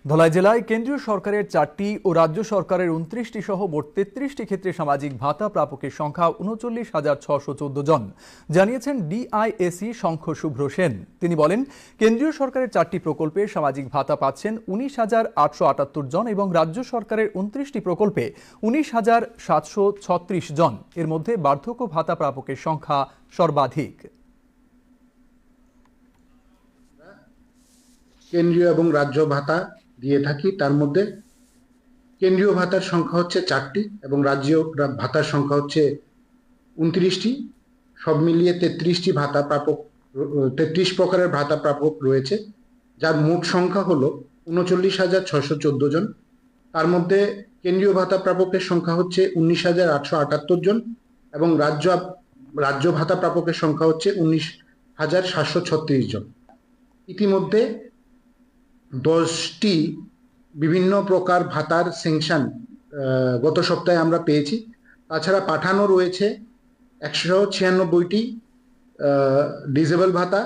ধলাই জেলায় কেন্দ্রীয় সরকারের 4টি ও রাজ্য সরকারের 29টি সহ মোট 33টি ক্ষেত্রে সামাজিক ভাতা প্রাপকের সংখ্যা 39,614 জন, জানিয়েছেন ডিআইএসি শঙ্খ শুভ্র সেন। তিনি বলেন, কেন্দ্রীয় সরকারের 4টি প্রকল্পে সামাজিক ভাতা পাচ্ছেন 19,878 জন এবং রাজ্য সরকারের 29টি প্রকল্পে 19,736 জন। এর মধ্যে বার্ধক্য ভাতা প্রাপকের সংখ্যা সর্বাধিক। কেন্দ্রীয় এবং রাজ্য ভাতা দিয়ে থাকি। তার মধ্যে কেন্দ্রীয় ভাতার সংখ্যা হচ্ছে 4টি এবং রাজ্য ভাতার সংখ্যা হচ্ছে 29টি। সব মিলিয়ে 33টি ভাতা প্রাপক, 33 প্রকারের ভাতা প্রাপক রয়েছে, যার মোট সংখ্যা হলো 39,614 জন। তার মধ্যে কেন্দ্রীয় ভাতা প্রাপকের সংখ্যা হচ্ছে 19,878 জন এবং রাজ্য ভাতা প্রাপকের সংখ্যা হচ্ছে 19,736 জন। ইতিমধ্যে 10টি বিভিন্ন প্রকার ভাতার স্যাংশন গত সপ্তাহে আমরা পেয়েছি। তাছাড়া পাঠানো রয়েছে 196টি ডিসেবল ভাতা